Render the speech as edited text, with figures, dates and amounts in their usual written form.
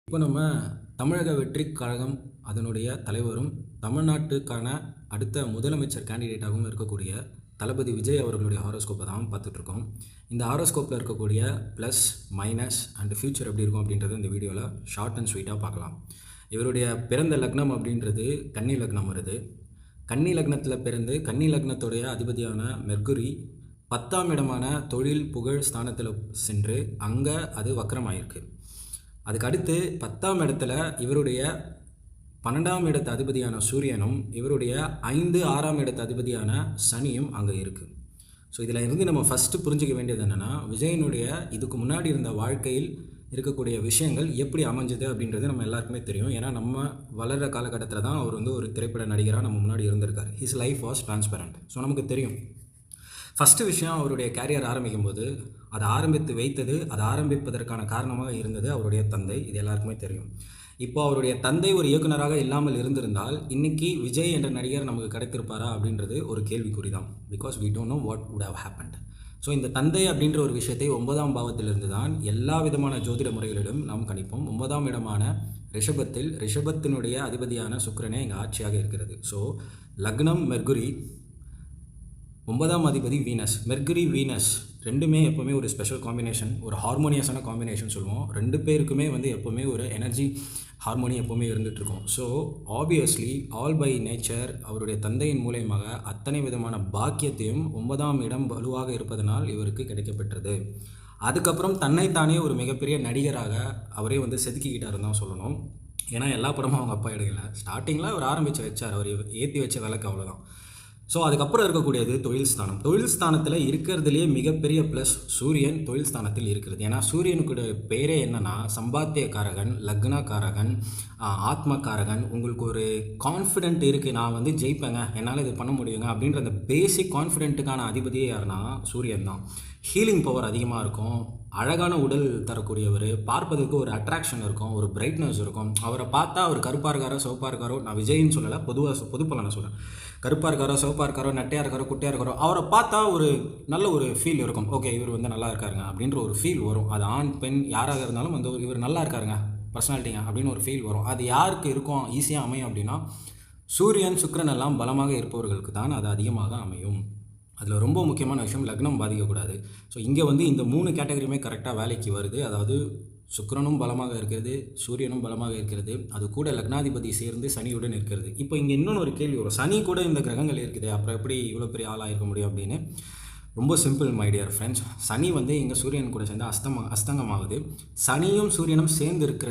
இப்போ நம்ம தமிழக வெற்றிக் கழகம் அதனுடைய தலைவரும் தமிழ்நாட்டுக்கான அடுத்த முதலமைச்சர் கேண்டிடேட்டாகவும் இருக்கக்கூடிய தளபதி விஜய் அவர்களுடைய ஹாரோஸ்கோப்பை தான் பார்த்துட்ருக்கோம். இந்த ஹாரோஸ்கோப்பில் இருக்கக்கூடிய ப்ளஸ் மைனஸ் அண்ட் ஃப்யூச்சர் எப்படி இருக்கும் அப்படின்றது இந்த வீடியோவில் ஷார்ட் அண்ட் ஸ்வீட்டாக பார்க்கலாம். இவருடைய பிறந்த லக்னம் அப்படின்றது கன்னி லக்னம் வருது. கன்னி லக்னத்தில் பிறந்து கன்னி லக்னத்துடைய அதிபதியான மெர்க்குரி 10ஆம் இடமான தொழில் புகழ் ஸ்தானத்தில் சென்று அங்கே அது வக்ரமாயிருக்கு. அதுக்கு அடுத்து 10ஆம் இடத்துல இவருடைய 12ஆம் இடத்து அதிபதியான சூரியனும் இவருடைய 5, 6ஆம் இடத்து அதிபதியான சனியும் அங்கே இருக்குது. ஸோ இதில் இருந்து நம்ம ஃபஸ்ட்டு புரிஞ்சிக்க வேண்டியது என்னென்னா, விஜயனுடைய இதுக்கு முன்னாடி இருந்த வாழ்க்கையில் இருக்கக்கூடிய விஷயங்கள் எப்படி அமைஞ்சது அப்படின்றது நம்ம எல்லாருக்குமே தெரியும். ஏன்னா நம்ம வளர்கிற காலகட்டத்தில் தான் அவர் ஒரு திரைப்பட நடிகராக நம்ம முன்னாடி இருந்திருக்கார். His life was transparent. So நமக்கு தெரியும். ஃபஸ்ட்டு விஷயம், அவருடைய கேரியர் ஆரம்பிக்கும் போது அதை ஆரம்பித்து வைத்தது, அதை ஆரம்பிப்பதற்கான காரணமாக இருந்தது அவருடைய தந்தை. இது எல்லாருக்குமே தெரியும். இப்போ அவருடைய தந்தை ஒரு இயக்குனராக இல்லாமல் இருந்திருந்தால் இன்றைக்கி விஜய் என்ற நடிகர் நமக்கு கிடைத்திருப்பாரா அப்படின்றது ஒரு கேள்விக்குறி தான். Because we don't know what would have happened. So இந்த தந்தை அப்படின்ற ஒரு விஷயத்தை 9ஆம் பாவத்திலிருந்து தான் எல்லா விதமான ஜோதிட முறைகளிலும் நாம் கணிப்போம். 9ஆம் இடமான ரிஷபத்தினுடைய அதிபதியான சுக்கிரனே இங்கே ஆட்சியாக இருக்கிறது. ஸோ லக்னம் மெர்க்குரி, 9ஆம் அதிபதி வீனஸ். மெர்க்குரி வீனஸ் ரெண்டுமே எப்போவுமே ஒரு ஸ்பெஷல் காம்பினேஷன், ஒரு ஹார்மோனியஸான காம்பினேஷன் சொல்லுவோம். ரெண்டு பேருக்குமே எப்போவுமே ஒரு எனர்ஜி ஹார்மோனி எப்போவுமே இருந்துகிட்ருக்கும். So obviously all by nature அவருடைய தந்தையின் மூலயமாக அத்தனை விதமான பாக்கியத்தையும் 9ஆம் இடம் வலுவாக இருப்பதனால் இவருக்கு கிடைக்கப்பெற்றது. அதுக்கப்புறம் தன்னைத்தானே ஒரு மிகப்பெரிய நடிகராக அவரே செதுக்கிக்கிட்டாருன்னு தான் சொல்லணும். ஏன்னா எல்லா படமும் அவங்க அப்பா எடுக்கலை. ஸ்டார்டிங்கில் அவர் ஆரம்பித்து வச்சார், அவர் ஏற்றி வச்ச விளக்கு, அவ்வளோதான். ஸோ அதுக்கப்புறம் இருக்கக்கூடியது தொழில் ஸ்தானம். தொழில் ஸ்தானத்தில் இருக்கிறதுலேயே மிகப்பெரிய ப்ளஸ் சூரியன் தொழில் ஸ்தானத்தில் இருக்கிறது. ஏன்னா சூரியனுக்குடைய பேரே என்னென்னா சம்பாத்தியக்காரகன், லக்னக்காரகன், ஆத்மக்காரகன். உங்களுக்கு ஒரு கான்ஃபிடென்ட் இருக்குது, நான் ஜெயிப்பேங்க, என்னால் இது பண்ண முடியுங்க அப்படின்ற அந்த பேசிக் கான்ஃபிடென்ட்டுக்கான அதிபதியே யாருன்னா சூரியன் தான். ஹீலிங் பவர் அதிகமாக இருக்கும், அழகான உடல் தரக்கூடியவர், பார்ப்பதற்கு ஒரு அட்ராக்ஷன் இருக்கும், ஒரு பிரைட்னஸ் இருக்கும். அவரை பார்த்தா அவர் கருப்பாக இருக்காரோ சிவப்பாக இருக்காரோ, நான் விஜய்ன்னு சொல்லலை, பொது பலனை சொல்கிறேன். கருப்பாக இருக்காரோ சிவப்பாக இருக்காரோ, நட்டையாக இருக்காரோ குட்டையாக இருக்காரோ, அவரை பார்த்தா ஒரு நல்ல ஒரு ஃபீல் இருக்கும். ஓகே, இவர் நல்லா இருக்காருங்க அப்படின்ற ஒரு ஃபீல் வரும். அது ஆண் பெண் யாராக இருந்தாலும் இவர் நல்லா இருக்காருங்க பர்சனாலிட்டிங்க அப்படின்னு ஒரு ஃபீல் வரும். அது யாருக்கு இருக்கும், ஈஸியாக அமையும் அப்படின்னா சூரியன் சுக்கிரன் எல்லாம் பலமாக இருப்பவர்களுக்கு தான் அது அதிகமாக அமையும். அதில் ரொம்ப முக்கியமான விஷயம், லக்னம் பாதிக்கக்கூடாது. ஸோ இங்கே இந்த 3 கேட்டகரியுமே கரெக்டாக வேலைக்கு வருது. அதாவது சுக்கிரனும் பலமாக இருக்கிறது, சூரியனும் பலமாக இருக்கிறது, அது கூட லக்னாதிபதி சேர்ந்து சனியுடன் இருக்கிறது. இப்போ இங்கே இன்னொன்று ஒரு கேள்வி வரும், சனி கூட இந்த கிரகங்கள் இருக்குது, அப்புறம் எப்படி இவ்வளோ பெரிய ஆளாக இருக்க முடியும் அப்படின்னு. ரொம்ப சிம்பிள் மை டியர் ஃப்ரெண்ட்ஸ். சனி இங்கே சூரியன் கூட சேர்ந்து அஸ்தங்கமாகுது. சனியும் சூரியனும் சேர்ந்து இருக்கிற